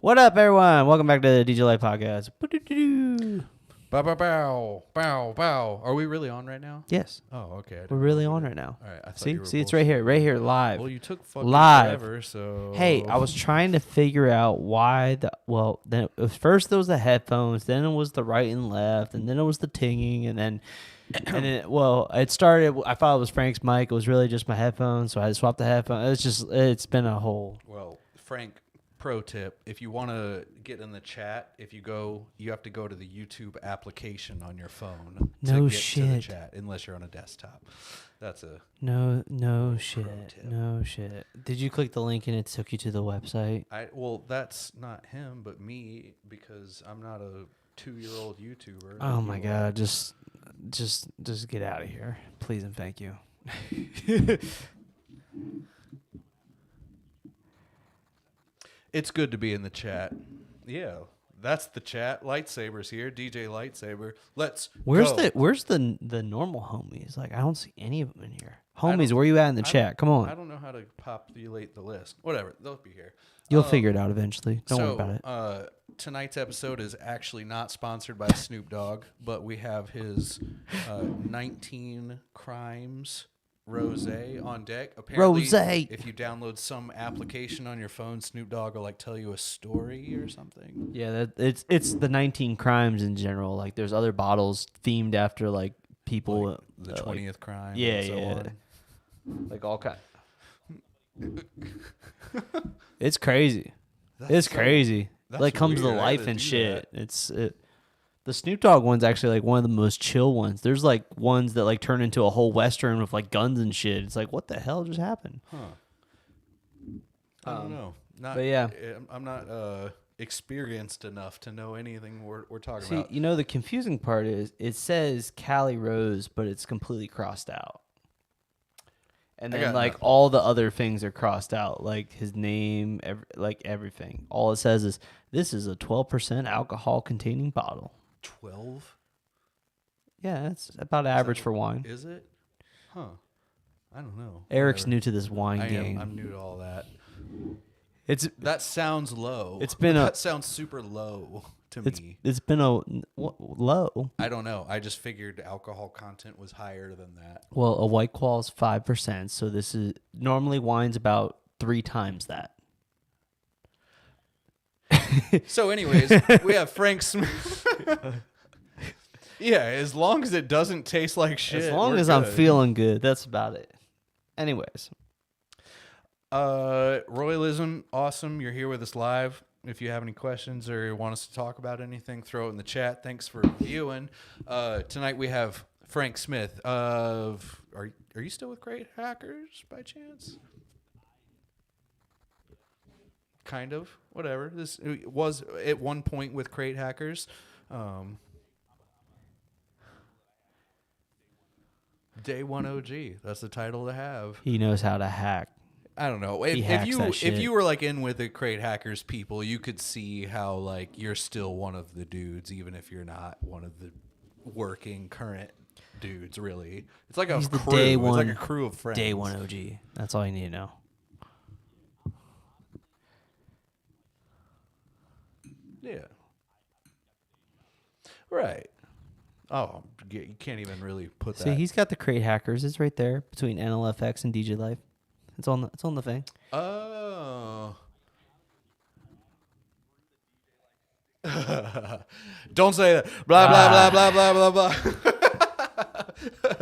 What up, everyone? Welcome back to the DJ Life Podcast. Bow, bow, bow, bow, bow. Are we really on right now? Yes, Oh, okay. we're really on right now. All right. I thought See, you were it's right here, live. Well, you took fucking Live. forever, so. Hey, I was trying to figure out why then it was, first there was the headphones, then it was the right and left, and then it was the tinging, and then it started. I thought it was Frank's mic. It was really just my headphones, so I had to swap the headphones. It's been a whole. Well, Frank, pro tip: if you want to get in the chat, you have to go to the YouTube application on your phone No to get shit. to the chat, unless you're on a desktop. That's a No shit, tip. no shit. Did you click the link and it took you to the website? Well, that's not him, but me, because I'm not a 2-year-old YouTuber. Oh my god, just get out of here, please and thank you. It's good to be in the chat. Yeah, that's the chat. Lightsabers here, DJ Lightsaber. Let's Where's go. the normal homies? Like I don't see any of them in here. Homies, where you at in the chat? Come I on, don't know how to populate the list. Whatever, they'll be here. you'll figure it out eventually. Don't worry about it. Tonight's episode is actually not sponsored by Snoop Dogg, but we have his 19 Crimes Rosé on deck. Apparently, Rosé. if you download some application on your phone, Snoop Dogg will like tell you a story or something. Yeah, it's the 19 crimes in general. Like there's other bottles themed after like people. Like the 20th crime. Yeah, and so yeah. on. Like all kind. It's crazy. That's so- crazy. that's Like comes to weird. I life gotta and do shit. The Snoop Dogg one's actually like one of the most chill ones. There's like ones that like turn into a whole western with like guns and shit. It's like what the hell just happened? Huh. I don't know. Not, but yeah. I'm not experienced enough to know anything we're talking See, about. you know the confusing part is it says Cali Rose, but it's completely crossed out. And I then got like nothing. all the other things are crossed out, like his name, everything. All it says is this is a 12% alcohol containing bottle. 12? Yeah, that's about average for wine. Is it? Huh. I don't know. Eric's Whatever. new to this wine game. I'm new to all that. That sounds low. It's been that sounds super low to me. It's been low. I don't know. I just figured alcohol content was higher than that. Well, a White Claw is 5%, so this is normally wine's about 3 times that. So, anyways, we have Frank Smith. Yeah, as long as it doesn't taste like shit. As long we're as I'm good. feeling good, that's about it. Anyways, Royalism, awesome. You're here with us live. If you have any questions or want us to talk about anything, throw it in the chat. Thanks for viewing. Tonight we have Frank Smith of. Are you still with Great Hackers by chance? Kind of. Whatever. This was at one point with Crate Hackers. Day One OG. That's the title to have. he knows how to hack. I don't know. He hacks that shit. If you were like in with the Crate Hackers people, you could see how like you're still one of the dudes, even if you're not one of the working current dudes. Really, it's like He's a the crew. day It's one- like a crew of friends. Day one OG. That's all you need to know. Yeah. Right. Oh, you can't even really put See, that. he's got the Crate Hackers. It's right there between NLFX and DJ Life. It's on the thing. Oh. Don't say that. Blah, blah, blah, blah, blah, blah, blah.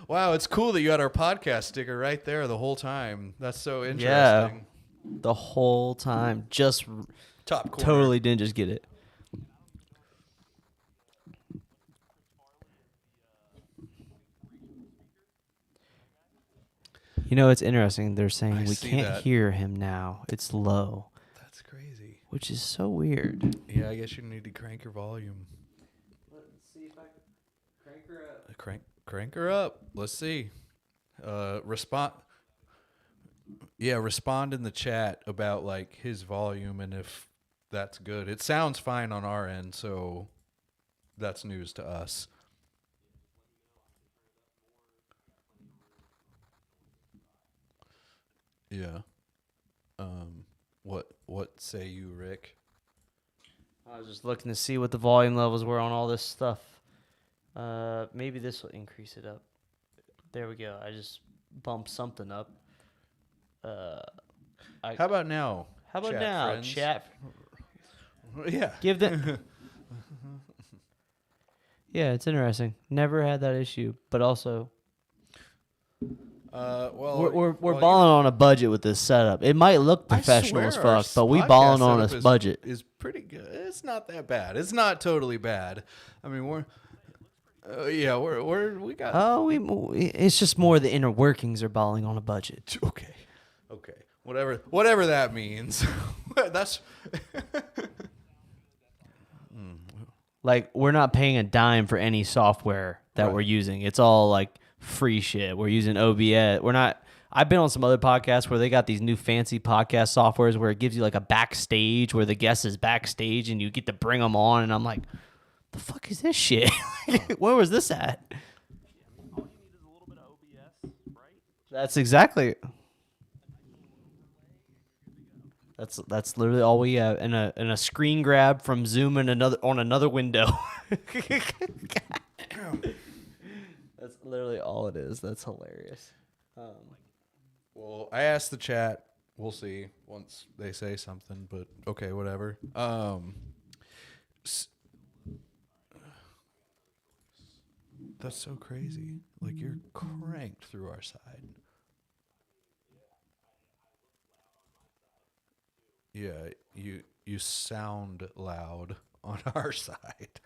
Wow, it's cool that you had our podcast sticker right there the whole time. That's so interesting. Yeah. The whole time, just Top corner. totally didn't just get it. You know, it's interesting. They're saying I we see can't that. hear him now. It's low, That's crazy. which is so weird. Yeah, I guess you need to crank your volume. Let's see if I can crank her up. Crank her up. Let's see. Respond. Yeah, respond in the chat about like his volume and if that's good. It sounds fine on our end, so that's news to us. Yeah. What say you, Rick? I was just looking to see what the volume levels were on all this stuff. Maybe this will increase it up. There we go. I just bumped something up. How about now? How about chat now, friends? chat? Yeah. Give them. Yeah, it's interesting. Never had that issue, but also Well, we're balling on a budget with this setup. It might look professional as fuck, but we balling on a budget. Is pretty good. It's not that bad. It's not totally bad. I mean, we got. Oh, it's just more the inner workings are balling on a budget. Okay. Whatever that means. That's. Like, we're not paying a dime for any software that we're using. It's all like free shit. We're using OBS. We're not. I've been on some other podcasts where they got these new fancy podcast softwares where it gives you like a backstage where the guest is backstage and you get to bring them on. And I'm like, the fuck is this shit? Where was this at? All you need is a little bit of OBS, right? That's exactly. That's literally all we have, and a screen grab from Zoom and another window. That's literally all it is. That's hilarious. Well, I asked the chat. We'll see once they say something, but okay, whatever. That's so crazy. Like, you're cranked through our side. Yeah, you sound loud on our side.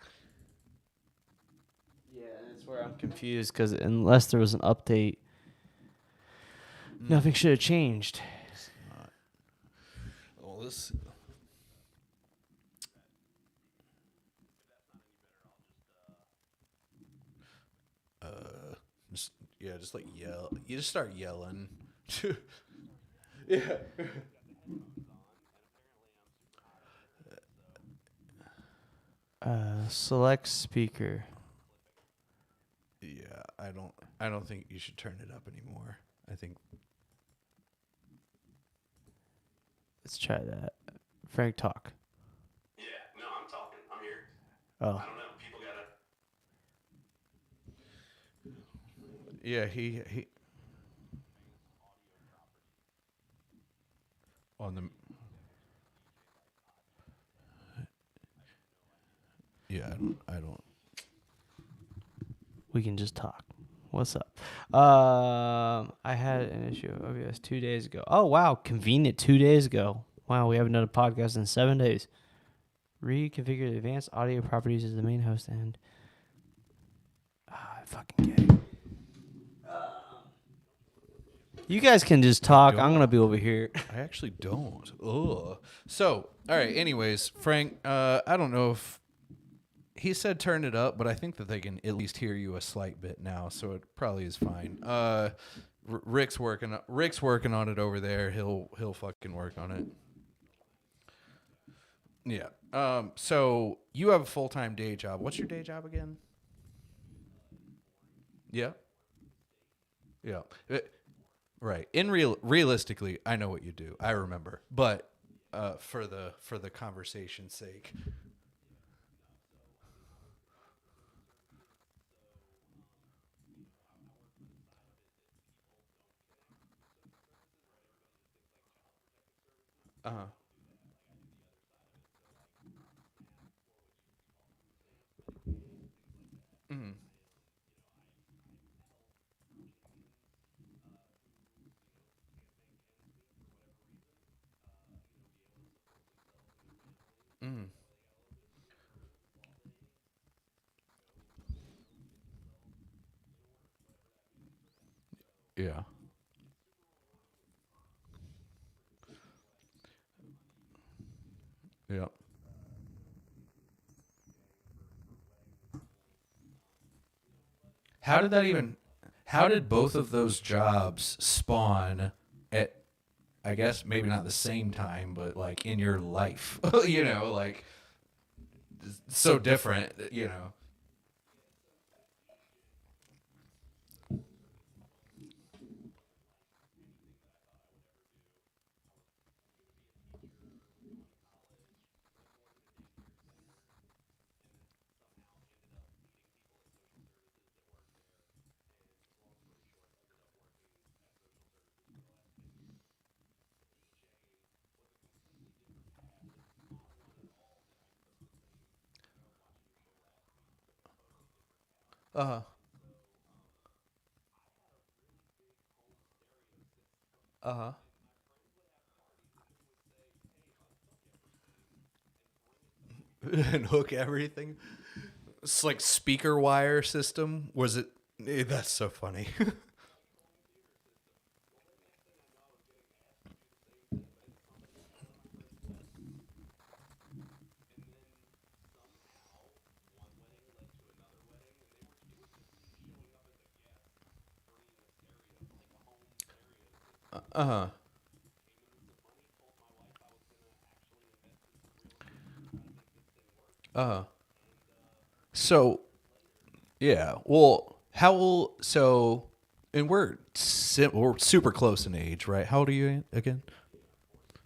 Yeah, and that's where I'm confused because unless there was an update, nothing should have changed. It's not. Well, this. Just like yell. You just start yelling. Yeah. Select speaker. Yeah, I don't think you should turn it up anymore. I think. Let's try that. Frank, talk. Yeah, no, I'm talking. I'm here. Oh. I don't know. People gotta. Yeah, he. On the. Yeah, I don't. We can just talk. What's up? I had an issue of OBS 2 days ago. Oh, wow. Convenient 2 days ago. Wow, we haven't done a podcast in 7 days. Reconfigure the advanced audio properties as the main host and... fucking gay. You guys can just talk. I'm going to be over here. I actually don't. Ugh. So, all right. Anyways, Frank, I don't know if he said turn it up, but I think that they can at least hear you a slight bit now, so it probably is fine. Rick's working on it over there. He'll fucking work on it. Yeah. So you have a full-time day job. What's your day job again? Yeah. Yeah. Right. Realistically, I know what you do. I remember. But for the conversation's sake. Uh-huh. Mm. Mm. Yeah. Yeah. How did both of those jobs spawn at, I guess maybe not the same time, but like in your life? Like so different. Uh-huh. Uh-huh. And hook everything. It's like speaker wire system. Was it? That's so funny. Uh-huh. Uh-huh. So, yeah. Well, how old? So, and we're super close in age, right? How old are you again?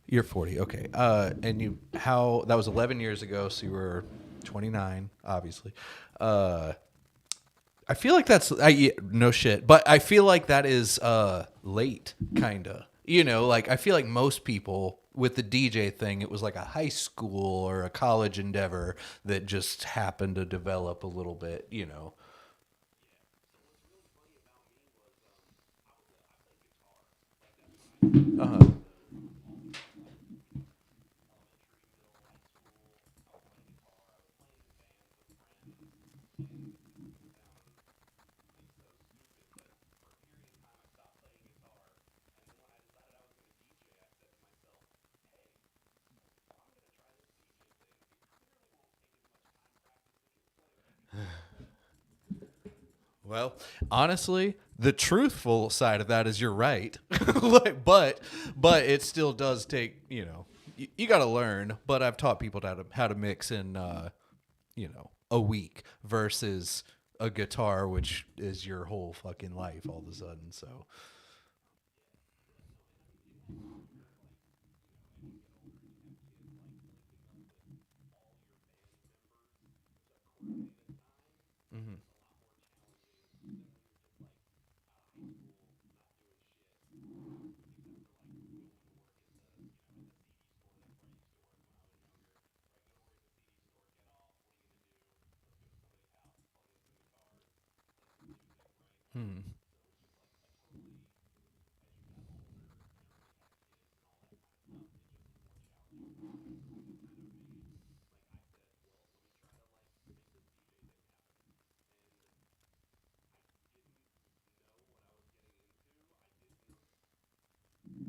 You're 40. Okay. And how that was 11 years ago, so you were 29, obviously. Uh, I feel like that's yeah, no shit, but I feel like that is late, kinda. Like I feel like most people with the DJ thing, it was like a high school or a college endeavor that just happened to develop a little bit. Uh-huh. Well, honestly, the truthful side of that is you're right. But it still does take. You got to learn, but I've taught people how to mix in a week versus a guitar which is your whole fucking life all of a sudden. So, mhm. Hmm.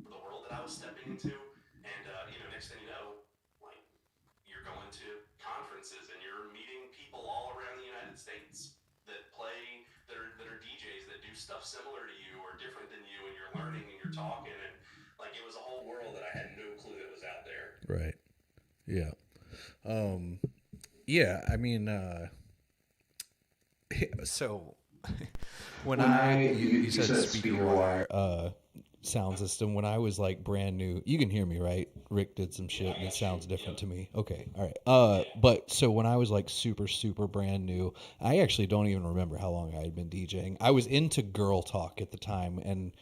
The world that I was stepping into. And, next thing you know, like, you're going to conferences and you're meeting people all around the United States that play, that are DJs that do stuff similar to you or different than you, and you're learning and you're talking, and like it was a whole world that I had no clue that was out there. Right. Yeah. Um. Yeah. I mean. So when you said speaker wire sound system, when I was like brand new, you can hear me, right? Rick did some shit and it sounds different to me. Okay, all right. But so when I was like super brand new, I actually don't even remember how long I had been DJing. I was into girl talk at the time, and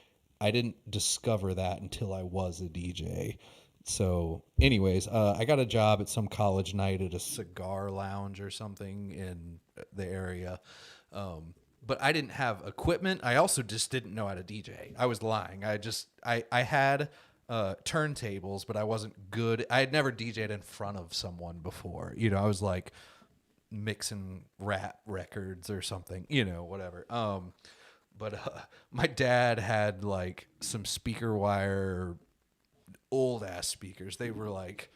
I didn't discover that until I was a DJ. So, anyways, I got a job at some college night at a cigar lounge or something in the area. Um, but I didn't have equipment. I also just didn't know how to DJ. I was lying. I had turntables, but I wasn't good. I had never DJed in front of someone before. I was like mixing rap records or something. Whatever. But my dad had like some speaker wire old ass speakers. They were like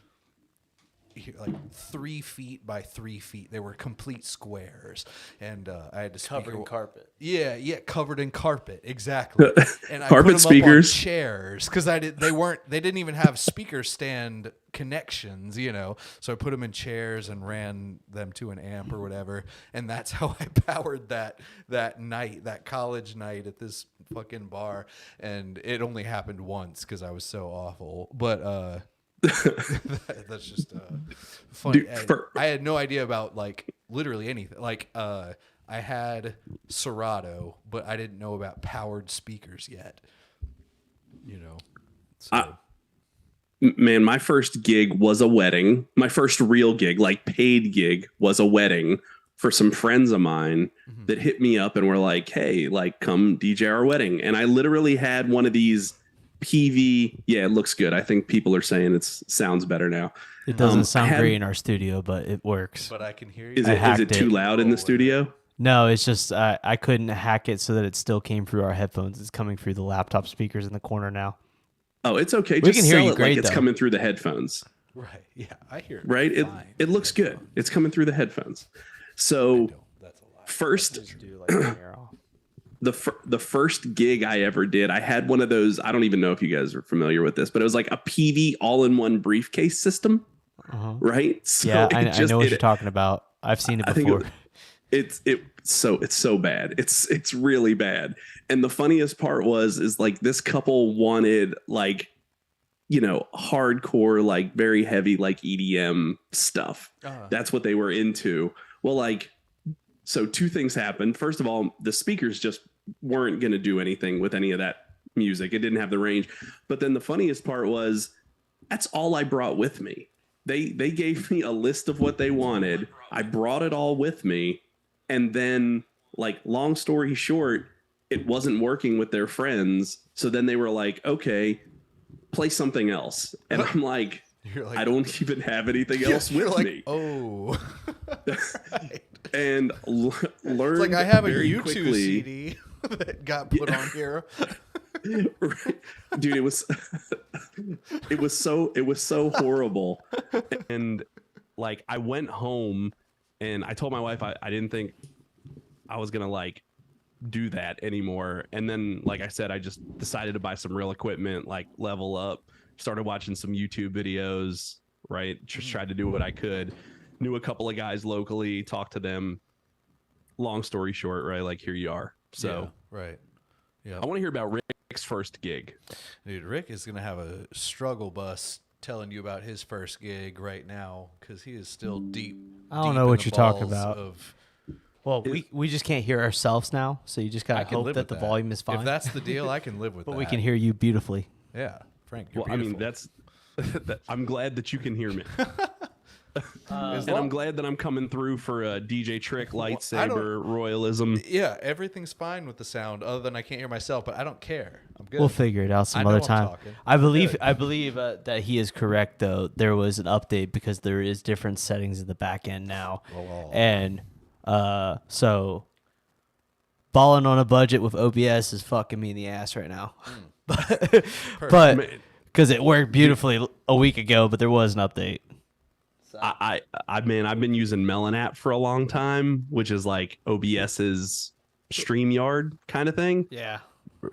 3 feet by 3 feet. They were complete squares, and I had to Covered in carpet. Yeah, covered in carpet, exactly. And I put Carpet them speakers. up on chairs because they didn't even have speaker stand connections, So I put them in chairs and ran them to an amp or whatever, and that's how I powered that college night at this fucking bar. And it only happened once because I was so awful, but that's just funny. Dude, I had no idea about like literally anything. Like I had Serato, but I didn't know about powered speakers yet. So man, my first gig was a wedding. My first real gig, like paid gig, was a wedding for some friends of mine that hit me up and were like, hey, like come DJ our wedding. And I literally had one of these PV. Yeah, it looks good. I think people are saying it sounds better now. It doesn't sound great in our studio, but it works. But I can hear you. Is it too loud in the studio? No, it's just I couldn't hack it so that it still came through our headphones. It's coming through the laptop speakers in the corner now. Oh, it's okay. We Just can hear sell you it great, like it's though. coming through the headphones. Right. Yeah, I hear it. Right? It looks good. It's coming through the headphones. So That's a lie. first, the first gig I ever did, I had one of those. I don't even know if you guys are familiar with this, but it was like a PV all-in-one briefcase system. Right? So yeah, I know what you're talking about. I've seen it before. It's so bad. It's really bad. And the funniest part is like this couple wanted like, you know, hardcore, like very heavy, like EDM stuff. That's what they were into. Well, like, so two things happened. First of all, the speakers just weren't going to do anything with any of that music. It didn't have the range. But then the funniest part was that's all I brought with me. They gave me a list of what they wanted. I brought it all with me. And then, like, long story short, it wasn't working with their friends. So then they were like, okay, play something else. And I'm like, I don't even have anything else with me. Oh. Right. And learned It's like I have a very YouTube quickly, CD that got put on here. Dude, it was so horrible. And like I went home and I told my wife I didn't think I was gonna like do that anymore. And then, like I said, I just decided to buy some real equipment, like level up, started watching some YouTube videos, right? Just tried to do what I could. Knew a couple of guys locally, talked to them. Long story short, right? Like here you are. So yeah, right. Yeah. I want to hear about Rick's first gig. Dude, Rick is going to have a struggle bus telling you about his first gig right now because he is still deep. I don't know what you're talking balls about. Well, we just can't hear ourselves now, so you just I gotta can hope live that with the that. volume is fine. If that's the deal, I can live with but that. we can hear you beautifully. Yeah, Frank, you're Well, I mean, beautiful. I'm glad that you can hear me. And I'm glad that I'm coming through for a DJ Trick, lightsaber, royalism. Yeah, everything's fine with the sound other than I can't hear myself, but I don't care. I'm good. We'll figure it out some I know other I'm time. talking. I believe that he is correct though. There was an update because there is different settings in the back end now, and so balling on a budget with OBS is fucking me in the ass right now. but because it worked beautifully a week ago, but there was an update. I've been using Melon app for a long time, which is like OBS's StreamYard kind of thing. Yeah.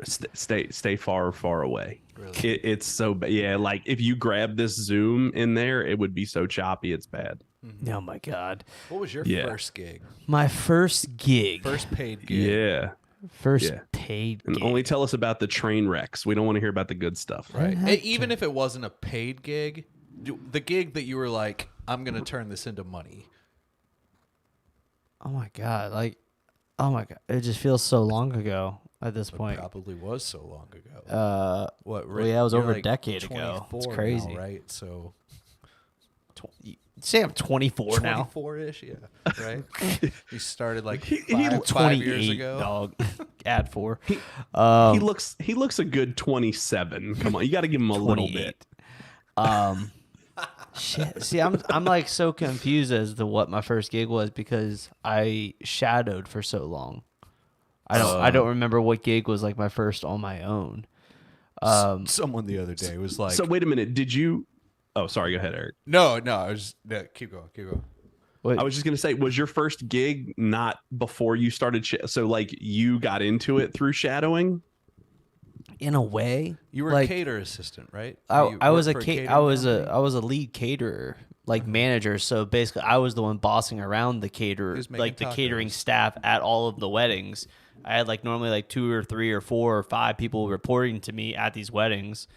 Stay far away. Really? It's so bad. Yeah, like if you grab this Zoom in there, it would be so choppy. It's bad. Oh my god. What was your first gig? My first gig. First paid gig? Yeah. First paid And gig. only tell us about the train wrecks. We don't want to hear about the good stuff. Right. Even if it wasn't a paid gig, the gig that you were like, I'm going to turn this into money. Oh my god. Oh my god. It just feels so long ago at this point. Probably was so long ago. What? Well, yeah, it was you're over a like decade ago. It's 24 crazy. now, right? So Say I'm 24 now. 24-ish, yeah. Right? He started like He 5 years ago. Dog. Add 4. He looks a good 27. Come on, you got to give him a little bit. Shit. See, I'm like so confused as to what my first gig was because I shadowed for so long. I don't remember what gig was like my first on my own. Someone the other day was like, So wait a minute. Did you? Oh, sorry. Go ahead, Eric. No, I was keep going. Wait, I was just gonna say, was your first gig not before you started? So like you got into it through shadowing? in a way, You were like, a cater assistant, right? I was worked for catering I was company? a lead caterer, like manager. So basically, I was the one bossing around the caterer, Who's making like the catering tacos? staff at all of the weddings. I had like normally like 2 or 3 or 4 or 5 people reporting to me at these weddings,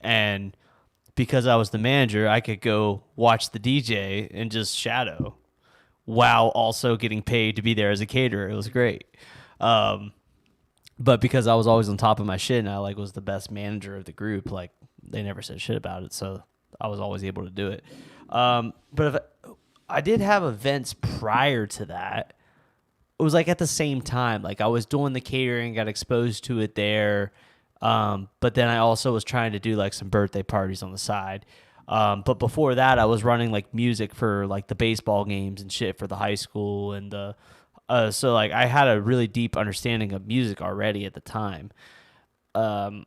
and because I was the manager, I could go watch the DJ and just shadow, while also getting paid to be there as a caterer. It was great. But because I was always on top of my shit and I like was the best manager of the group, like they never said shit about it, so I was always able to do it. But I did have events prior to that. It was like at the same time. Like I was doing the catering, got exposed to it there. But then I also was trying to do like some birthday parties on the side. But before that, I was running like music for like the baseball games and shit for the high school and so like I had a really deep understanding of music already at the time. But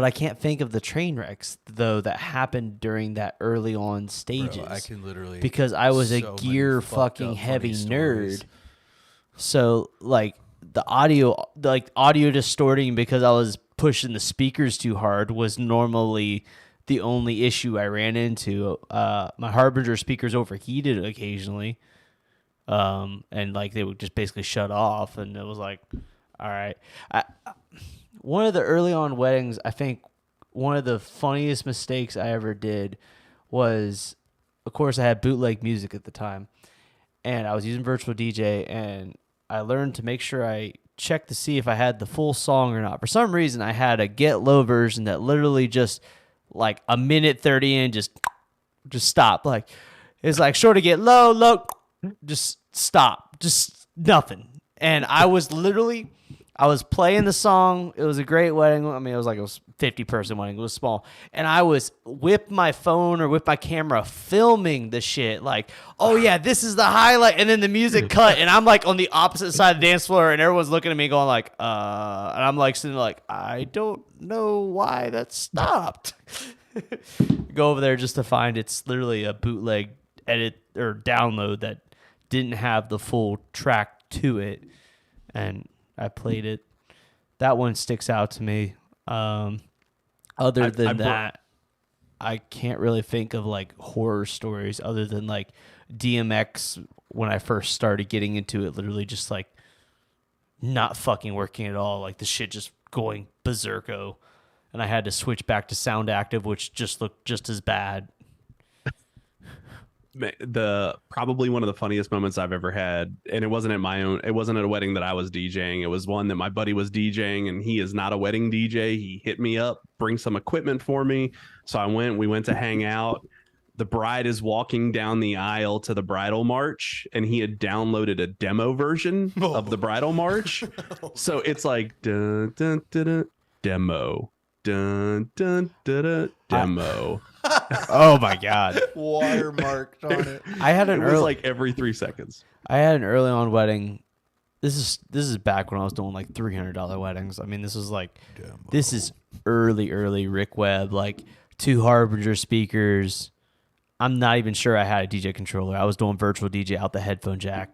I can't think of the train wrecks though that happened during that early on stages. Bro, I can literally because I was a so many gear fucked fucking up heavy funny stories. nerd. So like the audio distorting because I was pushing the speakers too hard was normally the only issue I ran into. My Harbinger speakers overheated occasionally. And like they would just basically shut off, and it was like, all right. One of the early on weddings, I think one of the funniest mistakes I ever did was, of course, I had bootleg music at the time, and I was using virtual DJ, and I learned to make sure I checked to see if I had the full song or not. For some reason, I had a get low version that literally just like a minute 30 in just stopped. Like it's like sure to get low, just stop, just nothing. And I was playing the song. It was a great wedding. I mean, it was 50-person wedding. It was small. And I was with my phone or with my camera filming the shit. Like, oh yeah, this is the highlight. And then the music cut. And I'm like on the opposite side of the dance floor. And everyone's looking at me going like, and I'm like sitting there like, I don't know why that stopped. Go over there just to find it's literally a bootleg edit or download that didn't have the full track to it. And I played it. That one sticks out to me. Other than that, I can't really think of like horror stories other than like DMX when I first started getting into it, literally just like not fucking working at all. Like the shit just going berserko. And I had to switch back to Sound Active, which just looked just as bad. Probably one of the funniest moments I've ever had, and it wasn't at a wedding that I was DJing. It was one that my buddy was DJing, and he is not a wedding DJ. He hit me up, bring some equipment for me. So we went to hang out. The bride is walking down the aisle to the bridal march, and he had downloaded a demo version of the bridal march. So it's like dun, dun, dun, dun, demo, dun, dun, dun, dun, demo. Oh my god! Watermarked on it. I had it was like every 3 seconds. I had an early on wedding. This is back when I was doing like $300 weddings. I mean, this is like this is early Rick Webb, like 2 Harbinger speakers. I'm not even sure I had a DJ controller. I was doing virtual DJ out the headphone jack.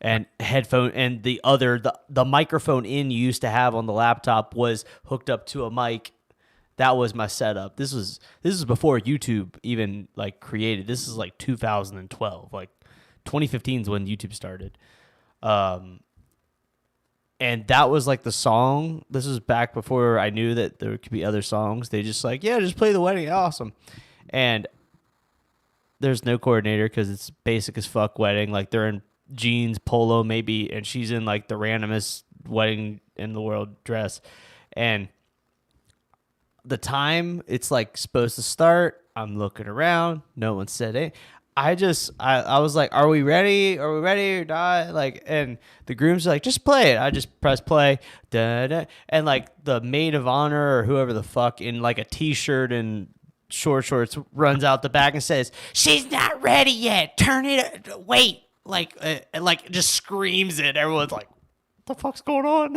And the microphone in you used to have on the laptop was hooked up to a mic. That was my setup. This was before YouTube even like created. This is like 2012. Like 2015 is when YouTube started. And that was like the song. This was back before I knew that there could be other songs. They just like, yeah, just play the wedding. Awesome. And there's no coordinator because it's basic as fuck wedding. Like they're in jeans, polo maybe, and she's in like the randomest wedding in the world dress. And the time it's like supposed to start, I'm looking around. No one said it. I was like, are we ready? Are we ready or not? Like, and the groom's like, just play it. I just press play. Da, da. And like the maid of honor or whoever the fuck in like a t-shirt and shorts runs out the back and says, she's not ready yet. Turn it. Wait. Like just screams it. Everyone's like, what the fuck's going on?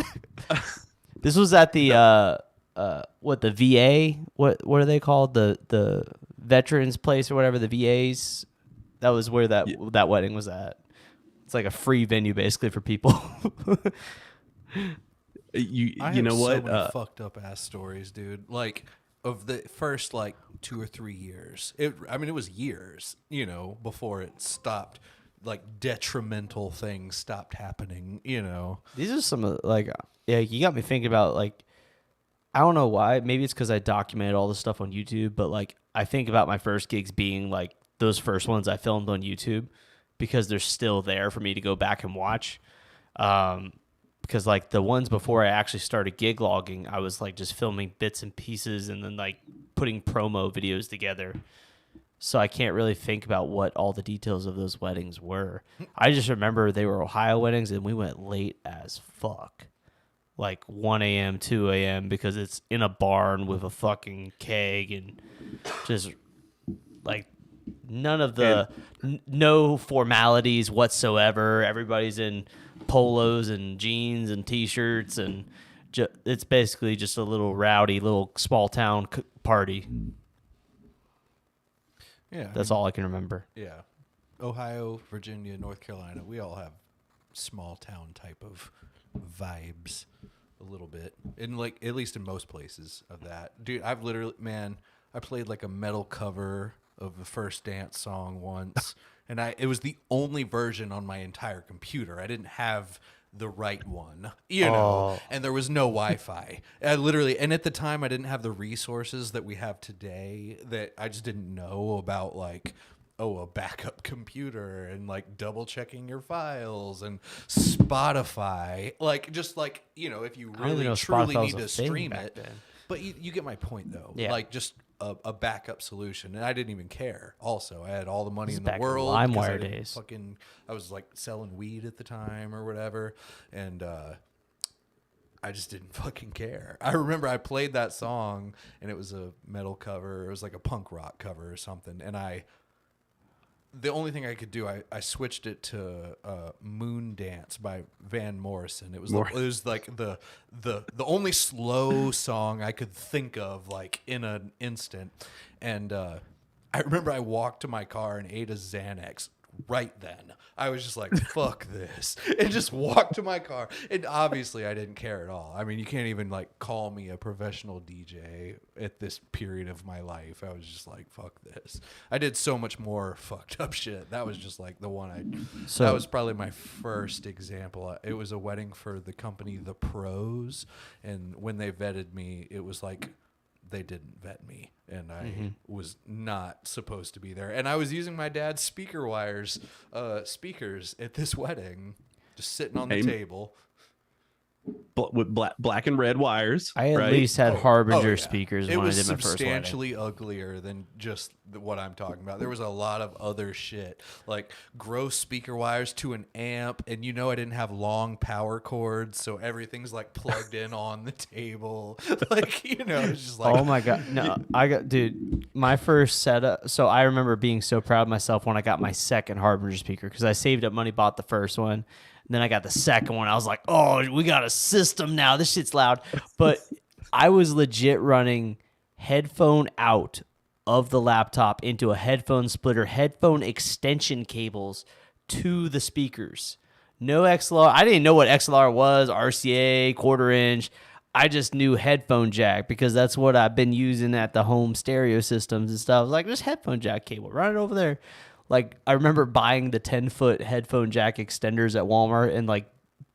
This was at the the VA? What are they called? The veterans place or whatever, the VAs. That was where that wedding was at. It's like a free venue basically for people. you know what? So many fucked up ass stories, dude. Like of the first like 2 or 3 years. It was years, before it stopped. Like detrimental things stopped happening, These are some of you got me thinking about like, I don't know why. Maybe it's because I documented all this stuff on YouTube, but like I think about my first gigs being like those first ones I filmed on YouTube because they're still there for me to go back and watch. Because like the ones before I actually started gig logging, I was like just filming bits and pieces and then like putting promo videos together. so I can't really think about what all the details of those weddings were. I just remember they were Ohio weddings, and we went late as fuck. Like 1 a.m., 2 a.m., because it's in a barn with a fucking keg and just like none of the no formalities whatsoever. Everybody's in polos and jeans and t-shirts, and it's basically just a little rowdy little small town party. Yeah, That's all I can remember. Yeah, Ohio, Virginia, North Carolina, we all have small town type of vibes a little bit, in like at least in most places of that. Dude, I've literally, man, I played like a metal cover of the First Dance song once, and it was the only version on my entire computer. I didn't have the right one, you know, and there was no Wi-Fi. I literally, and at the time I didn't have the resources that we have today, that I just didn't know about, like, a backup computer and like double checking your files and Spotify, like, just like, you know, if you really truly need to stream it. But you get my point though. Yeah. Like just a backup solution, and I didn't even care. Also, I had all the money in the world. LimeWire days. I was like selling weed at the time or whatever, and I just didn't fucking care. I remember I played that song, and it was a metal cover. It was like a punk rock cover or something, and the only thing I could do, I switched it to "Moon Dance" by Van Morrison. It was like the only slow song I could think of, like, in an instant. And I remember I walked to my car and ate a Xanax right then. I was just like, fuck this, and just walked to my car. And obviously I didn't care at all. I mean, you can't even like call me a professional DJ at this period of my life. I was just like, fuck this. I did so much more fucked up shit. That was just like the one that was probably my first example. It was a wedding for the company The Pros, and when they vetted me, it was like they didn't vet me, and I was not supposed to be there. And I was using my dad's speakers at this wedding, just sitting on the table. With black and red wires. I at least had Harbinger speakers when I did my first wedding. It was substantially uglier than just what I'm talking about. There was a lot of other shit, like gross speaker wires to an amp, and I didn't have long power cords, so everything's like plugged in on the table. Like, it's just like, oh my god, no, dude, my first setup. So I remember being so proud of myself when I got my second Harbinger speaker, because I saved up money, bought the first one. And then I got the second one. I was like, oh, we got a system now. This shit's loud. But I was legit running headphone out of the laptop into a headphone splitter, headphone extension cables to the speakers. No XLR. I didn't know what XLR was, RCA, quarter inch. I just knew headphone jack, because that's what I've been using at the home stereo systems and stuff. I was like, just headphone jack cable. Run it over there. Like, I remember buying the 10-foot headphone jack extenders at Walmart and, like,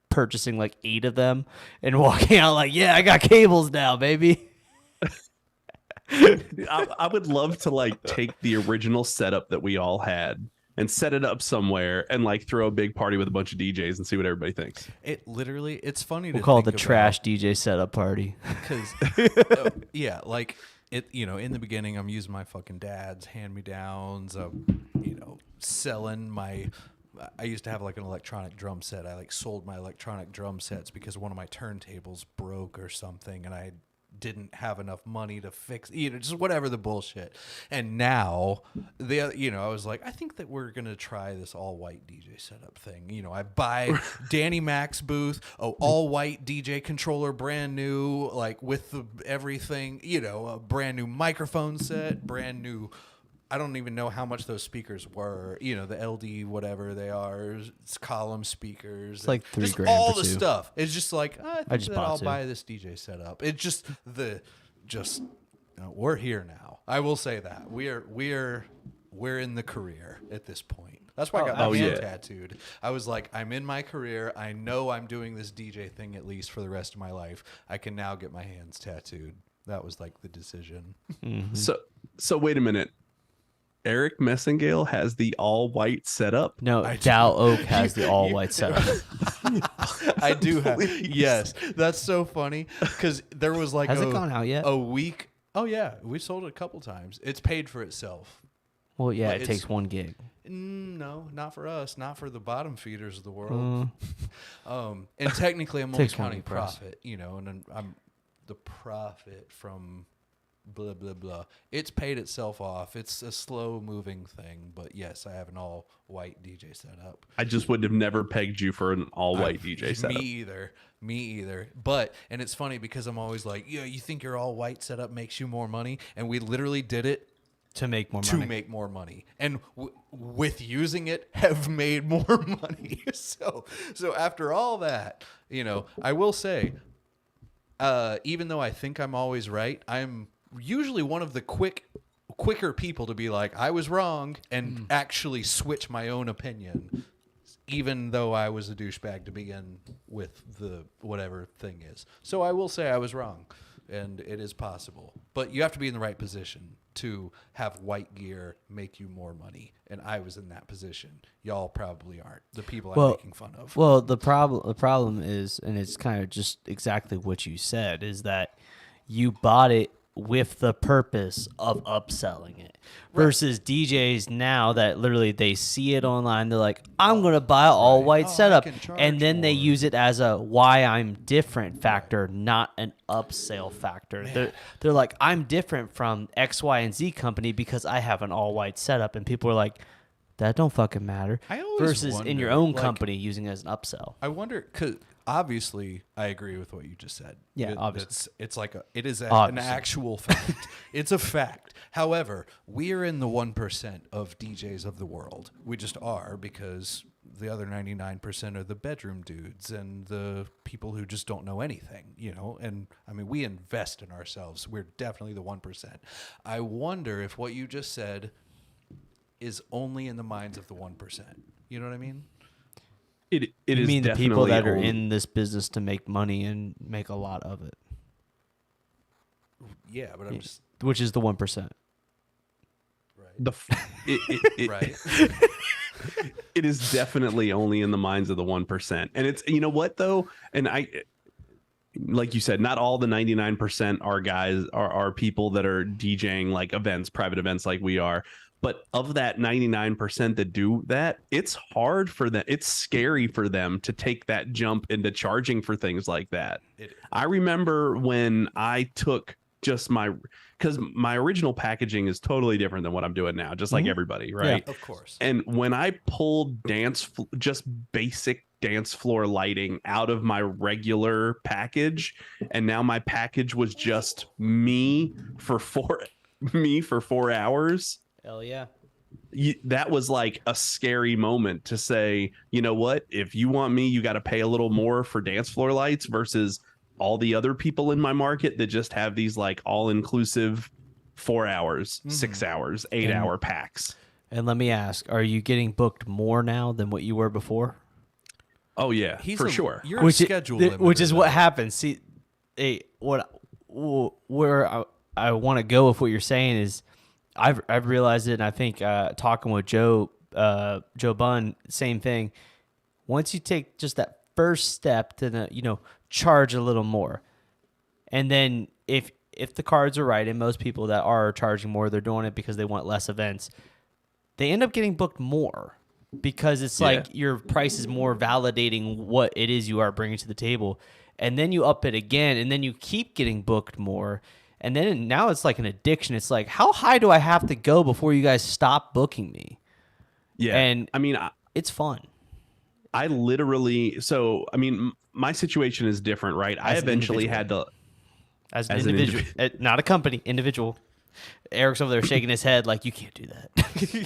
purchasing, like, 8 of them and walking out like, yeah, I got cables now, baby. I would love to, like, take the original setup that we all had and set it up somewhere and, like, throw a big party with a bunch of DJs and see what everybody thinks. It's funny we'll call it the trash DJ setup party. Because, yeah, like... in the beginning, I'm using my fucking dad's hand-me-downs, selling my... I used to have, like, an electronic drum set. I, like, sold my electronic drum sets because one of my turntables broke or something, and I didn't have enough money to fix, just whatever the bullshit. And now, I was like, I think that we're going to try this all-white DJ setup thing. I buy Danny Mac's booth, all-white DJ controller, brand new, like, with everything, a brand new microphone set, brand new... I don't even know how much those speakers were. The LD, whatever they are, it's column speakers. It's like $3,000 just all the stuff. It's just like, I think that I'll buy this DJ setup. It's just we're here now. I will say that we're in the career at this point. That's why I got my hand tattooed. I was like, I'm in my career. I know I'm doing this DJ thing at least for the rest of my life. I can now get my hands tattooed. That was like the decision. Mm-hmm. So wait a minute. Erik Massengale has the all-white setup? No, Dow Oak has the all-white setup. I do have. Yes. That's so funny, because there was like Has it gone out yet? A week. Oh, yeah. We sold it a couple times. It's paid for itself. Well, yeah, Like, it takes one gig. No, not for us. Not for the bottom feeders of the world. Mm. And technically, I'm only Takes counting counting price. profit. You know, and then I'm the profit from blah blah blah. It's paid itself off. It's a slow moving thing, but yes, I have an all white DJ setup. I just would have never pegged you for an all white DJ setup. Me either. But and it's funny because I'm always like, yeah, you think your all white setup makes you more money, and we literally did it To make more to money. make more money, and with using it, have made more money. So after all that, you know, I will say, even though I think I'm always right, I'm usually one of the quicker people to be like, I was wrong, and actually switch my own opinion, even though I was a douchebag to begin with, the whatever thing is. So I will say I was wrong, and it is possible. But you have to be in the right position to have white gear make you more money. And I was in that position. Y'all probably aren't. The people I'm making fun of. Well, the problem is, and it's kind of just exactly what you said, is that you bought it with the purpose of upselling it versus DJs now that literally they see it online. They're like, I'm going to buy an all white I setup. can charge And then they more. use it as a why I'm different factor, not an upsell factor. They're like, I'm different from X, Y, and Z company because I have an all white setup. And people are like, that don't fucking matter. I always Versus in your wonder, own like- company using it as an upsell. I wonder, because obviously I agree with what you just said. Yeah, obviously. It's like an Obviously. actual fact. It's a fact. However, we are in the 1% of DJs of the world. We just are, because the other 99% are the bedroom dudes and the people who just don't know anything, you know? And I mean, we invest in ourselves. We're definitely the 1%. I wonder if what you just said is only in the minds of the 1%. You know what I mean? It You is mean the people definitely that are only- in this business to make money and make a lot of it, Yeah, but I'm just which is the 1%. the right. it is definitely only in the minds of the 1%. And it's, you know what though, and I, like you said, not all the 99% are guys are people that are DJing like events, private events like we are. But of that 99% that do that, it's hard for them. It's scary for them to take that jump into charging for things like that. I remember when I took just because my original packaging is totally different than what I'm doing now, just like everybody, right? Of course. And when I pulled just basic dance floor lighting out of my regular package, and now my package was just me for 4 hours. Hell yeah. That was like a scary moment to say, you know what? If you want me, you got to pay a little more for dance floor lights versus all the other people in my market that just have these like all-inclusive 4 hours, 6 hours, 8-hour packs. And let me ask, are you getting booked more now than what you were before? Oh yeah, for sure. You're a schedule limiter, which is what though. happens. See, where I want to go with what you're saying is, I've realized it, and I think talking with Joe Bunn, same thing. Once you take just that first step to charge a little more, and then if the cards are right, and most people that are charging more, they're doing it because they want less events, they end up getting booked more because it's like your price is more validating what it is you are bringing to the table, and then you up it again, and then you keep getting booked more. And then now it's like an addiction. It's like, how high do I have to go before you guys stop booking me? Yeah. And I mean, it's fun. I literally, my situation is different, right? I As an eventually had to, As an As an individual, not a company, individual. Eric's over there shaking his head like, you can't do that.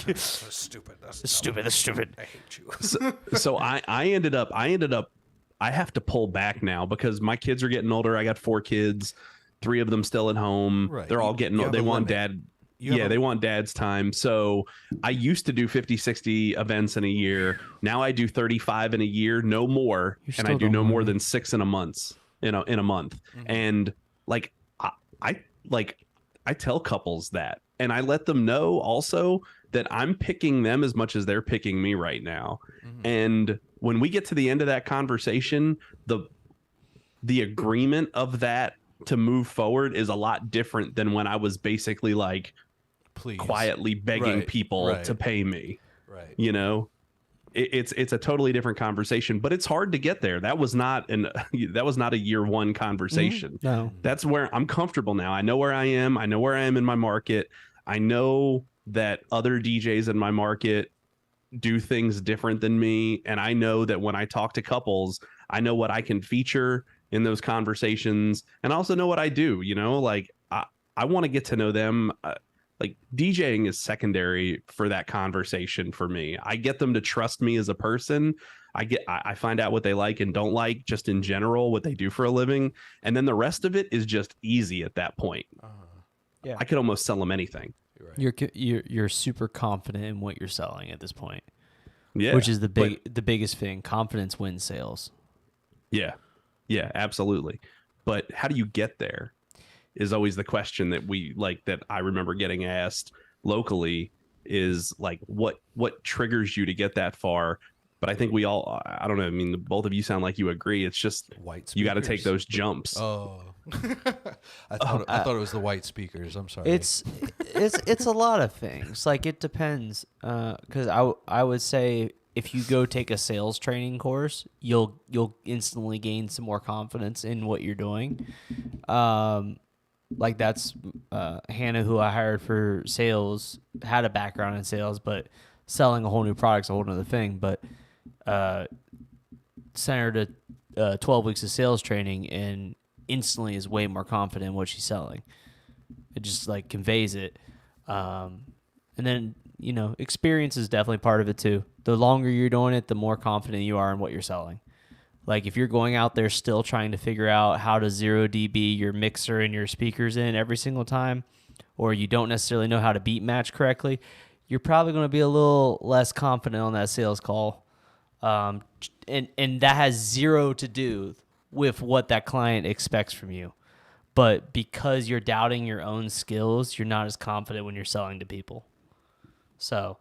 That's stupid. That's Stupid. That's stupid. I hate you. so I ended up, I have to pull back now because my kids are getting older. I got 4 kids, 3 of them still at home. Right. They're all getting You old. have They a want limit. dad. You have They want dad's time. So I used to do 50, 60 events in a year. Now I do 35 in a year, no more. You And I still do don't no want more me. than 6 in a month, in a month. And like, I tell couples that, and I let them know also that I'm picking them as much as they're picking me right now. And when we get to the end of that conversation, the agreement of that to move forward is a lot different than when I was basically like, Please. quietly begging Right, people right. to pay me. Right. You know, it's a totally different conversation, but it's hard to get there. That was not a year one conversation. No. That's where I'm comfortable now. I know where I am. I know where I am in my market. I know that other DJs in my market do things different than me. And I know that when I talk to couples, I know what I can feature in those conversations. And I also know what I do, like I want to get to know them. Like DJing is secondary for that conversation for me. I get them to trust me as a person. I find out what they like and don't like, just in general, what they do for a living. And then the rest of it is just easy at that point. Yeah. I could almost sell them anything. You're right. You're super confident in what you're selling at this point. Yeah. Which is the biggest thing. Confidence wins sales. Yeah. Yeah, absolutely. But how do you get there is always the question that I remember getting asked locally, is like, what triggers you to get that far? But I think we all, I don't know. I mean, both of you sound like you agree. It's just White you got to take speakers. those jumps. Oh, I thought it was the white speakers. I'm sorry. It's a lot of things. Like, it depends. Because I would say if you go take a sales training course, you'll instantly gain some more confidence in what you're doing. Like that's Hannah, who I hired for sales, had a background in sales, but selling a whole new product's a whole other thing. But sent her to 12 weeks of sales training and instantly is way more confident in what she's selling. It just like conveys it. And then, experience is definitely part of it too. The longer you're doing it, the more confident you are in what you're selling. Like if you're going out there still trying to figure out how to 0 dB your mixer and your speakers in every single time, or you don't necessarily know how to beat match correctly, you're probably going to be a little less confident on that sales call. And that has zero to do with what that client expects from you. But because you're doubting your own skills, you're not as confident when you're selling to people. So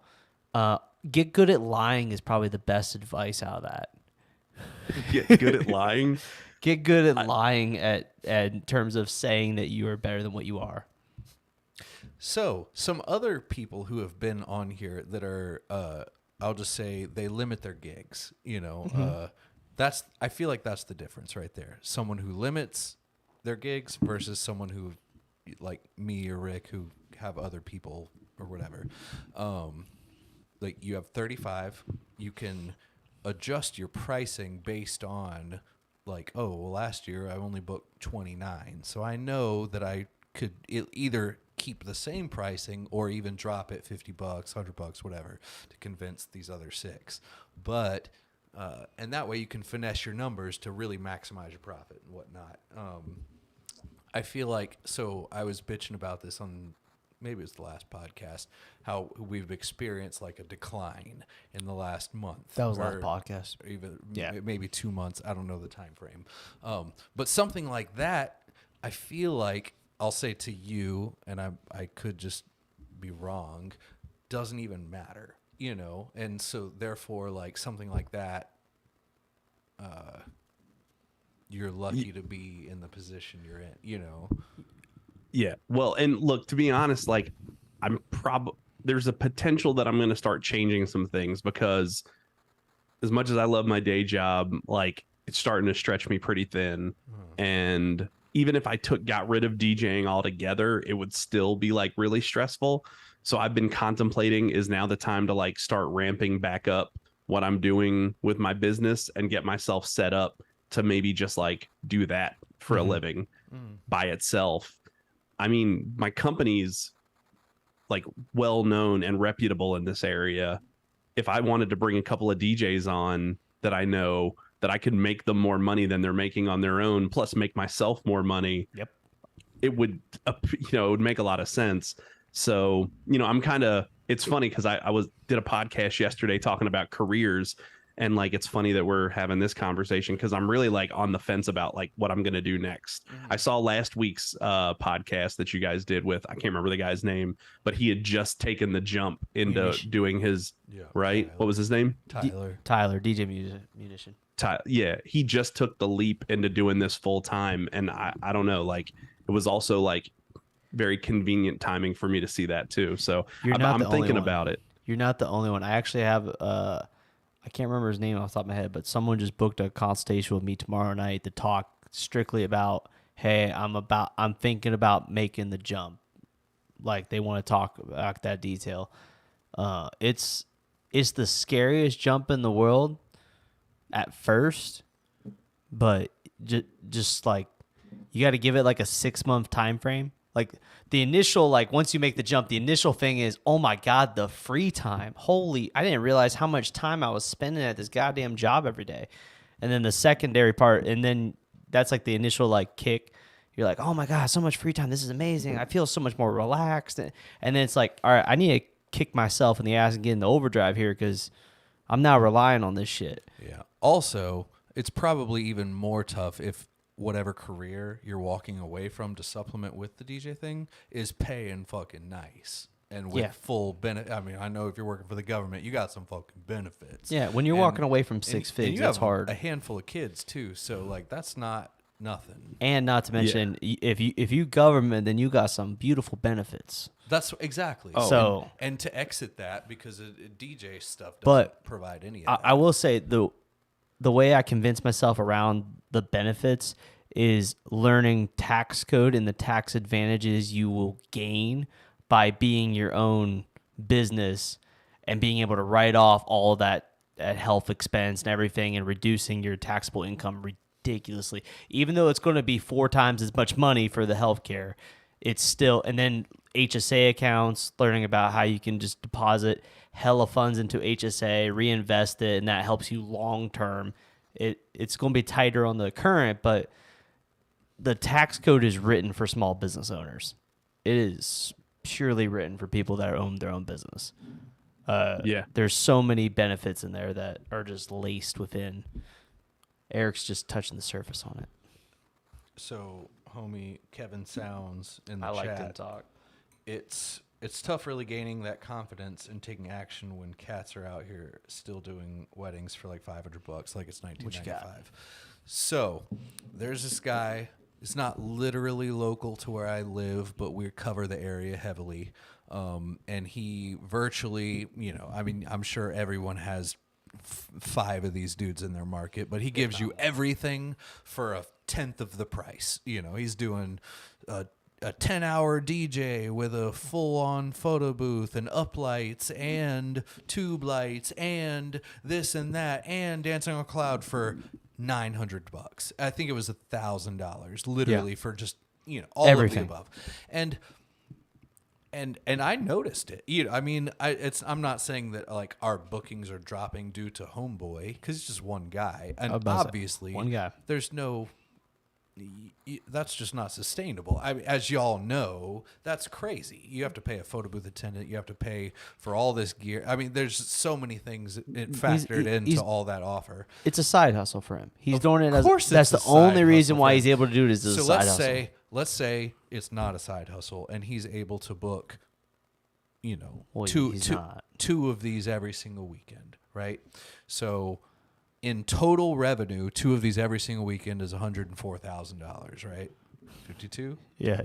get good at lying is probably the best advice out of that. Get good at lying. Get good at lying at in terms of saying that you are better than what you are. So, some other people who have been on here that are, I'll just say they limit their gigs. I feel like that's the difference right there. Someone who limits their gigs versus someone who, like me or Rick, who have other people or whatever. Like you have 35, you can adjust your pricing based on like, oh, well, last year I only booked 29. So I know that I could either keep the same pricing or even drop it $50, $100, whatever, to convince these other 6. But, and that way you can finesse your numbers to really maximize your profit and whatnot. I feel like, so I was bitching about this on, maybe it was the last podcast, how we've experienced like a decline in the last month. That was last podcast. Even Yeah. maybe 2 months. I don't know the time frame. But something like that, I feel like, I'll say to you, and I could just be wrong, doesn't even matter, And so therefore, like something like that, you're lucky to be in the position you're in, Yeah. Well, and look, to be honest, like there's a potential that I'm going to start changing some things, because as much as I love my day job, like it's starting to stretch me pretty thin. And even if I got rid of DJing altogether, it would still be like really stressful. So I've been contemplating, is now the time to like start ramping back up what I'm doing with my business and get myself set up to maybe just like do that for a living by itself. I mean, my company's like well known and reputable in this area. If I wanted to bring a couple of DJs on that I know that I could make them more money than they're making on their own, plus make myself more money. Yep. It would, it would make a lot of sense. So, I'm kind of, it's funny because I did a podcast yesterday talking about careers, and like, it's funny that we're having this conversation because I'm really like on the fence about like what I'm going to do next. I saw last week's podcast that you guys did with, I can't remember the guy's name, but he had just taken the jump into doing his, right? Tyler. What was his name? Tyler. DJ musician. Yeah, he just took the leap into doing this full time, and I don't know, like it was also like very convenient timing for me to see that too. So You're not I'm the only thinking one. about it. You're not the only one. I actually have I can't remember his name off the top of my head, but someone just booked a consultation with me tomorrow night to talk strictly about, hey, I'm thinking about making the jump. Like they want to talk about that detail. It's the scariest jump in the world at first, but just like you got to give it like a 6-month time frame. Like the initial, like once you make the jump, the initial thing is, oh my God, the free time. Holy, I didn't realize how much time I was spending at this goddamn job every day. And then the secondary part, and then that's like the initial like kick. You're like, oh my God, so much free time. This is amazing. I feel so much more relaxed. And then it's like, all right, I need to kick myself in the ass and get in the overdrive here because I'm now relying on this shit. Yeah. Also, it's probably even more tough if whatever career you're walking away from to supplement with the DJ thing is paying fucking nice and with full benefit. I mean, I know if you're working for the government, you got some fucking benefits. Yeah, when you're walking away from six figs, that's hard. A handful of kids too, so like that's not nothing. And not to mention, if you government, then you got some beautiful benefits. That's exactly. Oh. So and to exit that because DJ stuff doesn't provide any of that. I will say the way I convince myself around the benefits is learning tax code and the tax advantages you will gain by being your own business and being able to write off all that health expense and everything and reducing your taxable income ridiculously. Even though it's going to be 4 times as much money for the healthcare, it's still, and then HSA accounts, learning about how you can just deposit hella funds into HSA, reinvest it, and that helps you long term. It's going to be tighter on the current, but the tax code is written for small business owners. It is purely written for people that own their own business. There's so many benefits in there that are just laced within. Eric's just touching the surface on it. So, homie Kevin Sounds in the I chat. like to talk. It's tough really gaining that confidence and taking action when cats are out here still doing weddings for like $500 like it's 1995. So, there's this guy. It's not literally local to where I live, but we cover the area heavily. And he virtually, I mean, I'm sure everyone has 5 of these dudes in their market, but he gives you everything for a 10th of the price. He's doing a 10-hour DJ with a full-on photo booth and uplights and tube lights and this and that and Dancing on a Cloud for $900. I think it was $1,000 literally for just all everything. of the above. And I noticed it. I mean, I'm not saying that like our bookings are dropping due to Homeboy because it's just one guy, and obviously one guy. There's no. That's just not sustainable. I mean, as y'all know, that's crazy. You have to pay a photo booth attendant. You have to pay for all this gear. I mean, there's so many things factored into all that offer. It's a side hustle for him. He's doing it course that's the only reason why he's able to do it is as a So side hustle. let's say it's not a side hustle, and he's able to book, Well, two of these every single weekend, right? So in total revenue, 2 of these every single weekend is $104,000, right? 52? Yeah.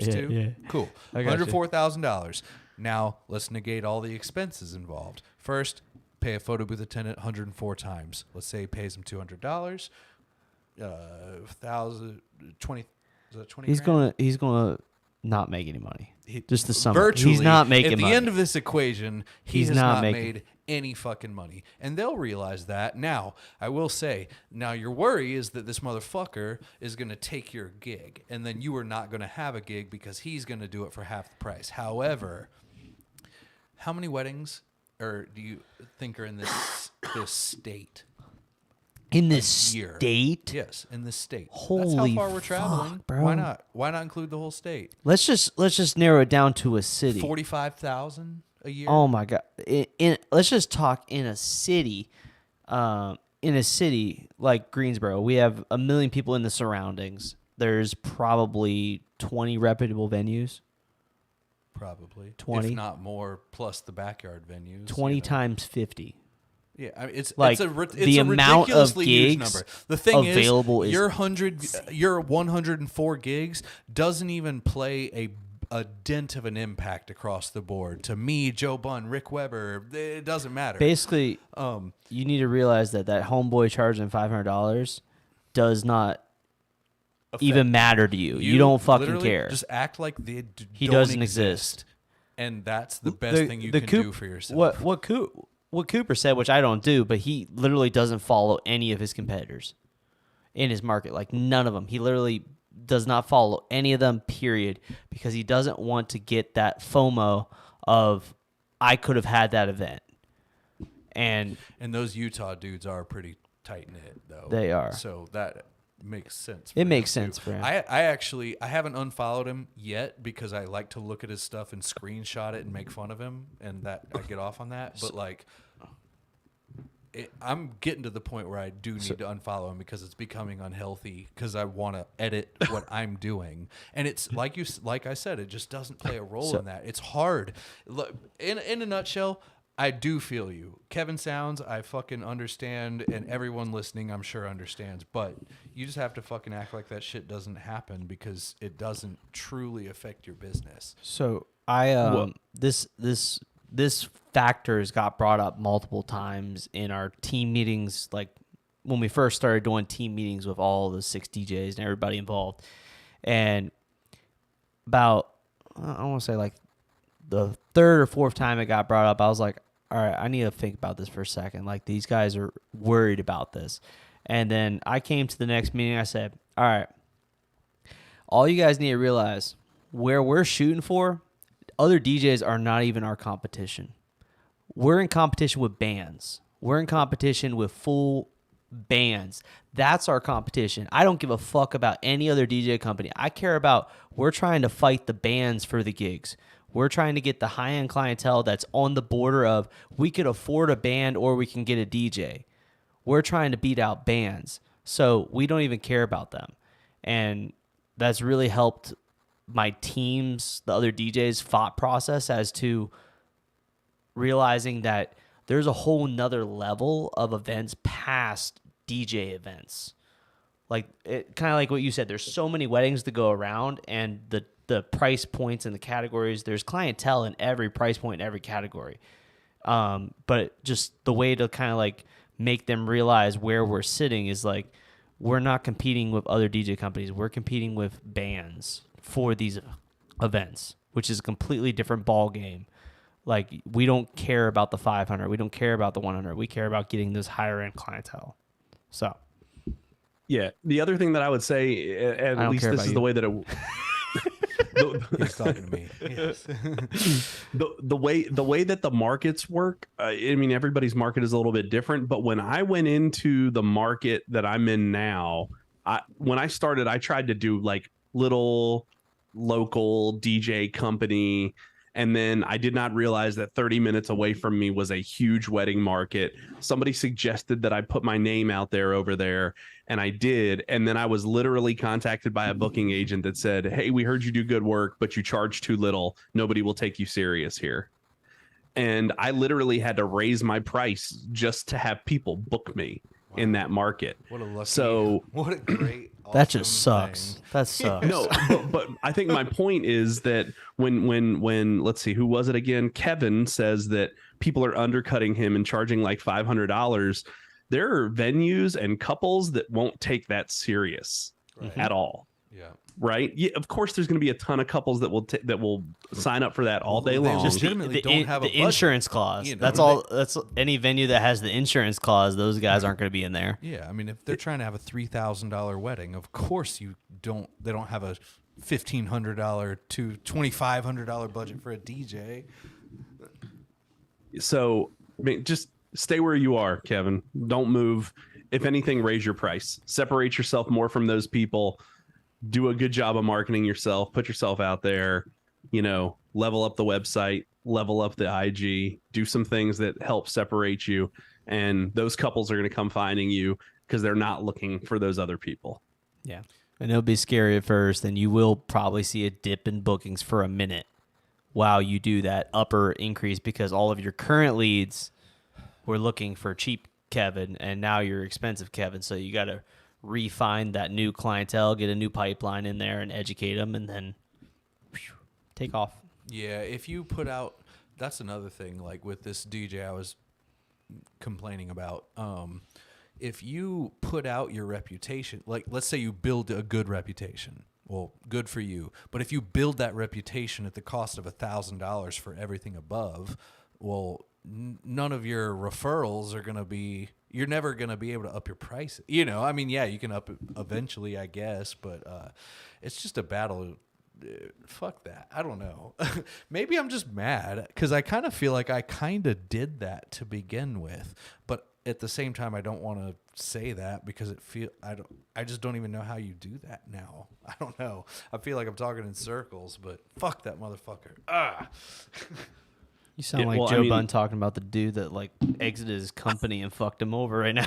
Cool. $104,000. Now, let's negate all the expenses involved. First, pay a photo booth attendant 104 times. Let's say he pays him $200. 20 is that 20 He's gonna not make any money. Just the sum. Virtually, He's not making at the money. end of this equation, He's has not not making- made any fucking money. And they'll realize that. Now, I will say, your worry is that this motherfucker is going to take your gig, and then you are not going to have a gig because he's going to do it for half the price. However, how many weddings do you think are in this state? In this state? Yes, in this state. That's Holy how far we're traveling. fuck, bro. Why not? Why not include the whole state? Let's just narrow it down to a city. 45,000 a year. Oh my God! Let's just talk in a city. In a city like Greensboro, we have 1 million people in the surroundings. There's probably 20 reputable venues. Probably 20, if not more, plus the backyard venues. 20 times 50. Yeah, I mean, it's Like, it's the a amount of ridiculously huge gigs number. The thing available is, is your 104 gigs doesn't even play a dent of an impact across the board. To me, Joe Bunn, Rick Weber, it doesn't matter. Basically, you need to realize that homeboy charging $500 does not even matter to you. You don't fucking care. Just act like He doesn't exist. And that's the best thing you can do for yourself. What Cooper said, which I don't do, but he literally doesn't follow any of his competitors in his market. Like, none of them. He literally does not follow any of them, period, because he doesn't want to get that FOMO of, I could have had that event. And those Utah dudes are pretty tight-knit, though. They are. So that makes sense. It makes sense for him. I haven't unfollowed him yet because I like to look at his stuff and screenshot it and make fun of him, and that I get off on that. But like, I'm getting to the point where I do need to unfollow him because it's becoming unhealthy because I want to edit what I'm doing, and it's like I said, it just doesn't play a role in that. It's hard. Look, in a nutshell, I do feel you. Kevin Sounds, I fucking understand, and everyone listening, I'm sure, understands. But you just have to fucking act like that shit doesn't happen because it doesn't truly affect your business. So this factors got brought up multiple times in our team meetings, like when we first started doing team meetings with all the 6 DJs and everybody involved. And about, I want to say like the 3rd or 4th time it got brought up, I was like, all right, I need to think about this for a second. Like, these guys are worried about this. And then I came to the next meeting. I said, all right, all you guys need to realize where we're shooting for, other DJs are not even our competition. We're in competition with bands. We're in competition with full bands. That's our competition. I don't give a fuck about any other DJ company. I care about, we're trying to fight the bands for the gigs. We're trying to get the high-end clientele that's on the border of, we could afford a band or we can get a DJ. We're trying to beat out bands. So we don't even care about them. And that's really helped my teams, the other DJs, thought process as to realizing that there's a whole nother level of events past DJ events. Like, it kind of like what you said, there's so many weddings to go around, and the price points and the categories, there's clientele in every price point in every category. But just the way to kind of like make them realize where we're sitting is like, we're not competing with other DJ companies. We're competing with bands for these events, which is a completely different ball game. Like, we don't care about the 500. We don't care about the 100. We care about getting this higher end clientele. So, yeah. The other thing that I would say, and at least this is the way that it. He's talking to me. Yes. the way that the markets work, I mean, everybody's market is a little bit different. But when I went into the market that I'm in now, when I started, I tried to do like little local DJ company. And then I did not realize that 30 minutes away from me was a huge wedding market. Somebody suggested that I put my name out there over there, and I did. And then I was literally contacted by a booking agent that said, hey, we heard you do good work, but you charge too little. Nobody will take you serious here. And I literally had to raise my price just to have people book me in that market. What a lucky, what a great, that just sucks. Thing. That sucks. No, but I think my point is that when let's see, who was it again? Kevin says that people are undercutting him and charging like $500. There are venues and couples that won't take that serious at all. Yeah. Right. Yeah. Of course, there's going to be a ton of couples that will sign up for that all day long. Just legitimately don't have the insurance clause. You know, that's all. That's any venue that has the insurance clause. Those guys aren't going to be in there. Yeah. I mean, if they're trying to have a $3,000 wedding, of course they don't have a $1,500 to $2,500 budget for a DJ. So, I mean, just stay where you are, Kevin. Don't move. If anything, raise your price. Separate yourself more from those people. Do a good job of marketing yourself. Put yourself out there. You know, level up the website, level up the IG. Do some things that help separate you. And those couples are going to come finding you because they're not looking for those other people. Yeah. And it'll be scary at first, and you will probably see a dip in bookings for a minute while you do that upper increase, because all of your current leads were looking for cheap Kevin, and now you're expensive Kevin. So you got to refine that new clientele, get a new pipeline in there and educate them, and then take off. Yeah, if you put out, that's another thing. Like with this DJ, I was complaining about. If you put out your reputation, like let's say you build a good reputation, well, good for you. But if you build that reputation at the cost of $1,000 for everything above, well, none of your referrals are going to be. You're never going to be able to up your price. You know, I mean, yeah, you can up it eventually, I guess, but it's just a battle. Fuck that. I don't know. Maybe I'm just mad because I kind of feel like I kind of did that to begin with, but at the same time, I don't want to say that because I just don't even know how you do that now. I don't know. I feel like I'm talking in circles, but fuck that motherfucker. You sound Yeah, like well, Joe I mean- Budden talking about the dude that like exited his company and fucked him over right now.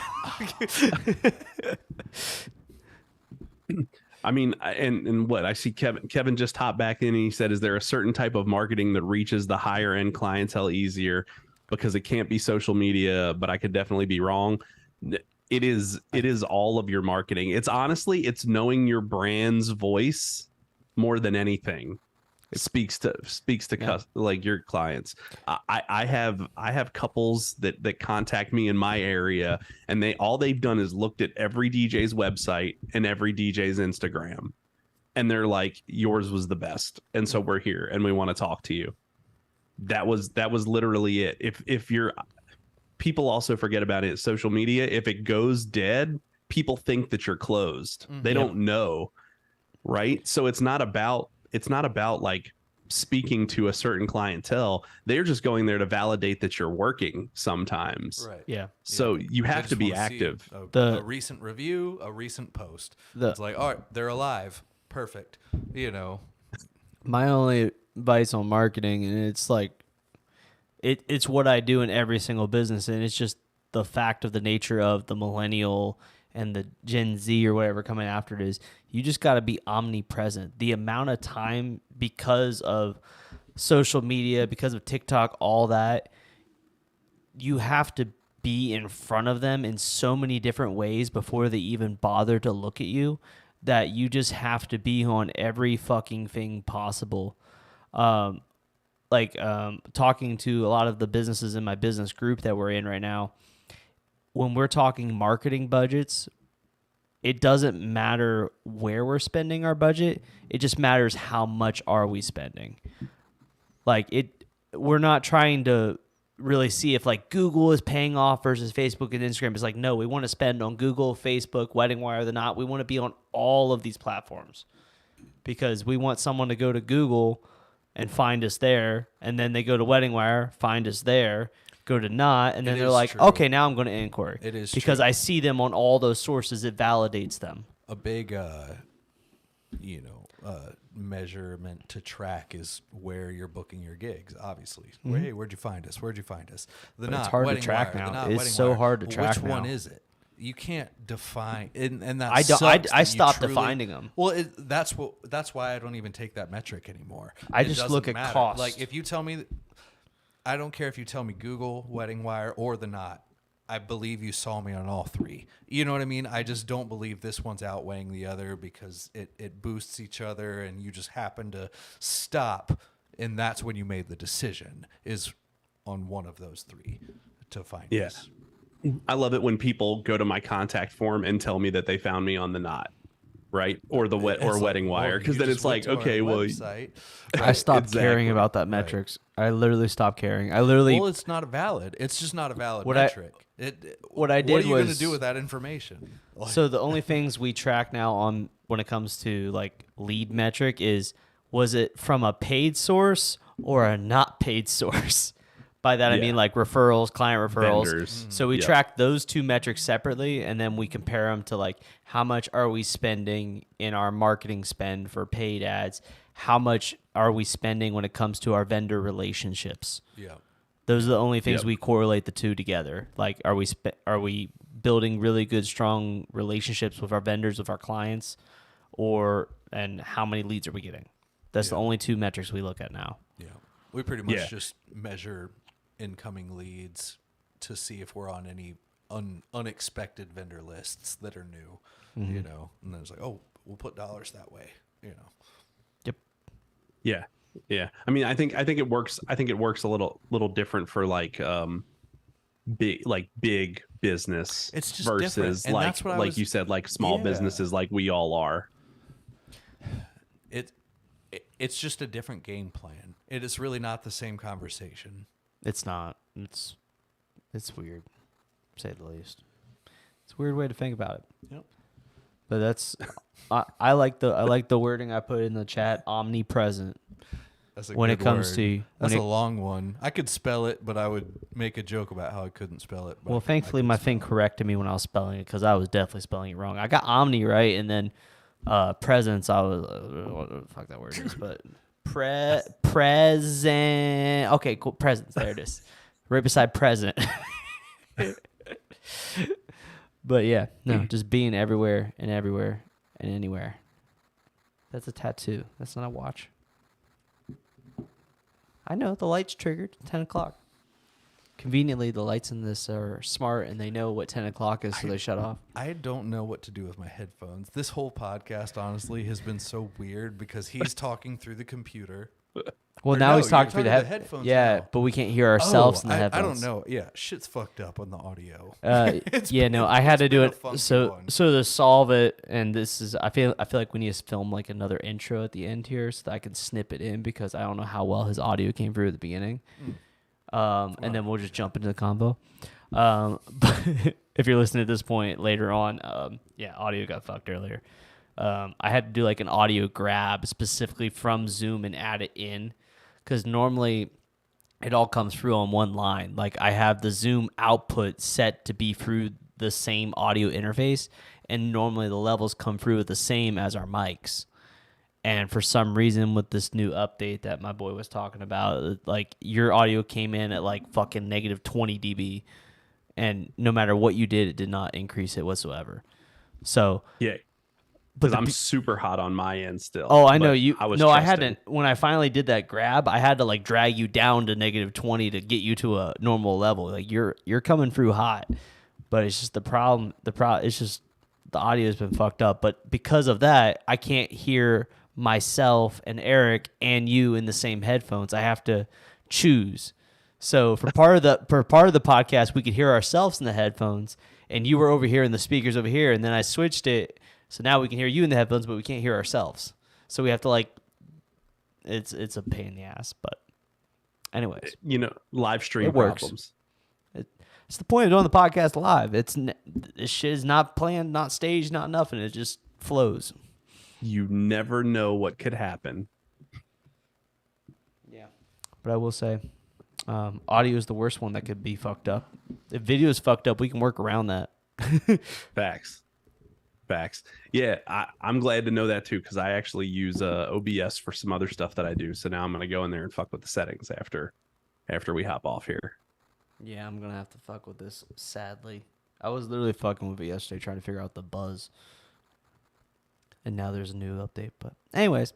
I mean, and what I see, Kevin just hopped back in and he said, is there a certain type of marketing that reaches the higher end clientele easier because it can't be social media, but I could definitely be wrong. It is all of your marketing. It's honestly, it's knowing your brand's voice more than anything. It speaks to like your clients. I have couples that contact me in my area, and they've done is looked at every DJ's website and every DJ's Instagram, and they're like, yours was the best, and so we're here and we want to talk to you. That was literally it. If you're, people also forget about it. Social media, if it goes dead, people think that you're closed. They don't know, right? So it's not about like speaking to a certain clientele. They're just going there to validate that you're working sometimes. Right. Yeah. So you They have just to be wanna see active. A recent review, a recent post. The- It's like, all right, they're alive. Perfect. You know. My only advice on marketing, and it's like, it's what I do in every single business, and it's just the fact of the nature of the millennial and the Gen Z or whatever coming after it is, you just got to be omnipresent. The amount of time, because of social media, because of TikTok, all that, you have to be in front of them in so many different ways before they even bother to look at you, that you just have to be on every fucking thing possible. Talking to a lot of the businesses in my business group that we're in right now, when we're talking marketing budgets, it doesn't matter where we're spending our budget. It just matters how much are we spending. We're not trying to really see if like Google is paying off versus Facebook and Instagram. It's like, no, we want to spend on Google, Facebook, Wedding Wire, the Knot. We want to be on all of these platforms because we want someone to go to Google and find us there, and then they go to Wedding Wire, find us there, go to Knot, and then they're is like, true. okay, now I'm going to inquiry. It is because true. I see them on all those sources. It validates them. A big measurement to track is where you're booking your gigs, obviously. Hey, where'd you find us? The But Knot, it's hard to Wedding track Wire, now. The Knot, It's Wedding so Wire. hard to Well, track which one now. is it? You can't define, and that I don't. sucks I that you stopped truly- defining them. Well, that's why I don't even take that metric anymore. I It just doesn't look at matter. cost. Like if you tell me, I don't care if you tell me Google, Wedding Wire, or the Knot. I believe you saw me on all three. You know what I mean? I just don't believe this one's outweighing the other because it boosts each other, and you just happen to stop, and that's when you made the decision is on one of those three to find Yeah. us. I love it when people go to my contact form and tell me that they found me on the Knot, right? Or the It's like, Wedding Wire, well, because you then just it's like, went to our okay, well, website. I stopped exactly. caring about that metrics. I literally stopped caring. I literally Well, it's not valid. It's just not a valid What I- metric. what I What did are you going to was- do with that information? Like, So the only things we track now on when it comes to like lead metric is, was it from a paid source or a not paid source? By that I Yeah. mean like referrals, client referrals. Vendors. So we Yep. track those two metrics separately, and then we compare them to like how much are we spending in our marketing spend for paid ads? How much are we spending when it comes to our vendor relationships? yeah. Those are the only things Yep. we correlate the two together. Like, are we building really good, strong relationships with our vendors, with our clients, and how many leads are we getting? That's the only two metrics we look at now. Yeah. We pretty much Yeah. just measure incoming leads to see if we're on any unexpected vendor lists that are new, you know, and then it's like, oh, we'll put dollars that way, you know. Yep. Yeah. Yeah. I mean, I think it works. I think it works a little different for like big business It's just different, versus and that's what I was. you said, like small Yeah. businesses like we all are. It's just a different game plan. It is really not the same conversation. It's not. It's weird, to say the least. It's a weird way to think about it. Yep. But that's I like the wording I put in the chat, omnipresent. That's a When good it comes word. to- That's when a long one. I could spell it, but I would make a joke about how I couldn't spell it. But Well, thankfully my thing corrected me when I was spelling it because I was definitely spelling it wrong. I got omni right, and then presence. I was what the fuck that word is, but present. Okay, cool. Presence. There it is, right beside present. But yeah, no, just being everywhere and anywhere. That's a tattoo. That's not a watch. I know the light's triggered. 10 o'clock. Conveniently, the lights in this are smart and they know what 10 o'clock is, so they shut off. I don't know what to do with my headphones. This whole podcast, honestly, has been so weird because he's talking through the computer. Well, Or now no, he's talking you're through the talking to headphones. headphones Yeah, now. but we can't hear ourselves in the I headphones. don't know. Yeah, shit's fucked up on the audio. I had to do been a it. funky So one. to solve it, and this is I feel like we need to film like another intro at the end here so that I can snip it in because I don't know how well his audio came through at the beginning. And then we'll just jump into the combo. But if you're listening at this point later on, audio got fucked earlier. I had to do like an audio grab specifically from Zoom and add it in because normally it all comes through on one line. Like I have the Zoom output set to be through the same audio interface, and normally the levels come through with the same as our mics. And for some reason, with this new update that my boy was talking about, like your audio came in at like fucking negative 20 dB, and no matter what you did, it did not increase it whatsoever. So Yeah. Because I'm super hot on my end still. Oh, I know but you. I was I trusting. hadn't. When I finally did that grab, I had to like drag you down to negative 20 to get you to a normal level. Like you're coming through hot, but it's just the problem. It's just the audio has been fucked up. But because of that, I can't hear myself and Eric and you in the same headphones. I have to choose. So for part of the podcast, we could hear ourselves in the headphones, and you were over here and the speakers over here, and then I switched it. So now we can hear you in the headphones, but we can't hear ourselves. So we have to like, it's a pain in the ass. But anyways, live stream It works. problems. it's the point of doing the podcast live. This shit is not planned, not staged, not nothing. It just flows. You never know what could happen. Yeah. But I will say, audio is the worst one that could be fucked up. If video is fucked up, we can work around that. Facts. Yeah, I'm glad to know that too, because I actually use OBS for some other stuff that I do. So now I'm gonna go in there and fuck with the settings after we hop off here. Yeah, I'm gonna have to fuck with this. Sadly, I was literally fucking with it yesterday, trying to figure out the buzz. And now there's a new update. But anyways,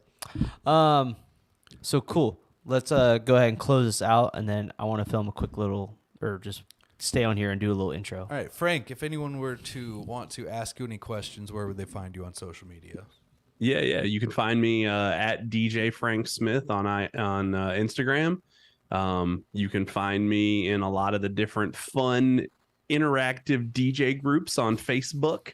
so cool. Let's go ahead and close this out, and then I want to film a quick little, or just stay on here and do a little intro. All right, Frank, if anyone were to want to ask you any questions, where would they find you on social media? Yeah. You can find me at DJ Frank Smith on Instagram. You can find me in a lot of the different fun, interactive DJ groups on Facebook.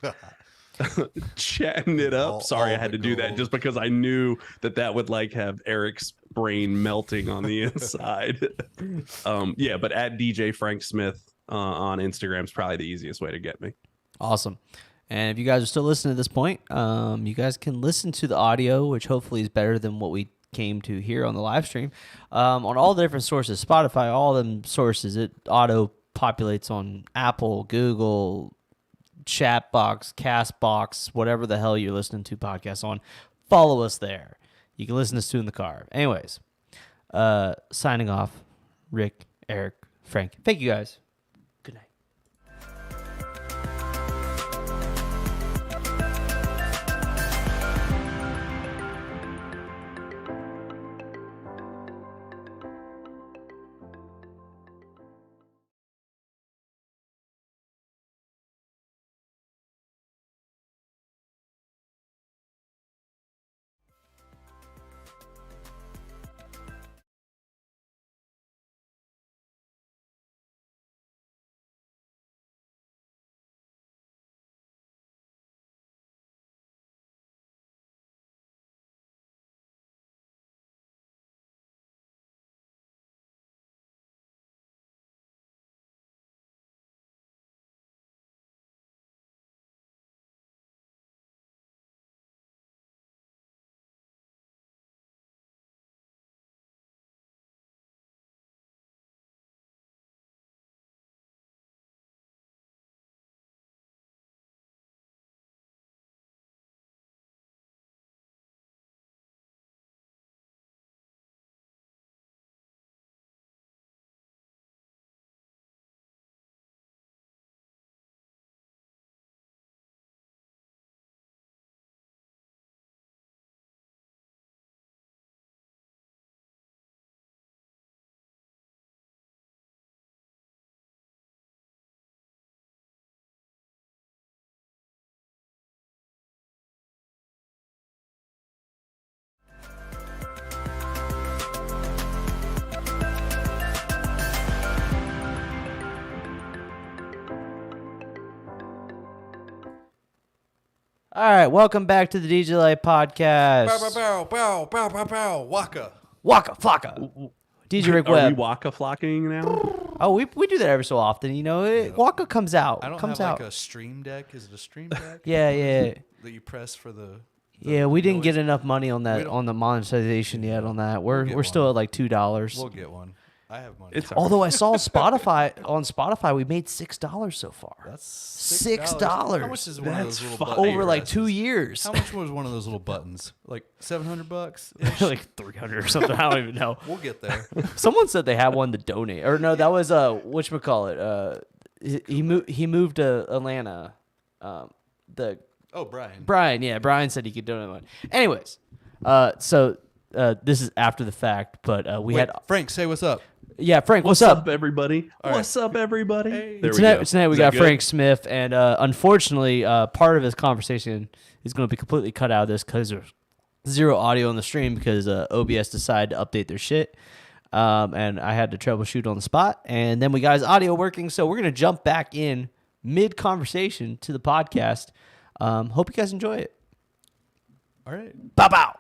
Chatting it up. Sorry, I had to do that just because I knew that would like have Eric's brain melting on the inside. But at DJ Frank Smith on Instagram is probably the easiest way to get me. Awesome. And if you guys are still listening to this point, you guys can listen to the audio, which hopefully is better than what we came to here on the live stream, on all the different sources. Spotify, all them sources. It auto populates on Apple, Google, Chatbox, Castbox, whatever the hell you're listening to podcasts on. Follow us there. You can listen to us too in the car. Anyways, signing off. Rick, Eric, Frank. Thank you guys. Good night. All right, welcome back to the DJ Light Podcast. Bow, bow, bow, bow, bow, bow, waka. Waka flocka. DJ Rick Are we Webb. waka flocking now? Oh, we do that every so often. You know, Waka comes out. I don't comes have out. like a stream deck. Is it a stream deck? Yeah. That you press for the Yeah, we didn't noise? get enough money on that We don't- on the monetization yet on that. We're get still one. at like $2. We'll get one. I have money. It's Although I saw on Spotify we made $6 so far. That's $6. How much is one of That's those little fire. button Over like presses? 2 years. How much was one of those little buttons? Like $700? Like 300 or something. I don't even know. We'll get there. Someone said they had one to donate. Or no, that was whatchamacallit. He moved to Atlanta. The Oh, Brian. Brian said he could donate one. Anyways, so this is after the fact, but we Wait, had Frank, say what's up. Frank, what's up? everybody? All right. What's up, everybody? Hey. There we Tonight, go. tonight we Is that got good? Frank Smith, and unfortunately, part of his conversation is going to be completely cut out of this because there's zero audio on the stream because OBS decided to update their shit, and I had to troubleshoot on the spot, and then we got his audio working, so we're going to jump back in mid-conversation to the podcast. Hope you guys enjoy it. All right. Bow bow.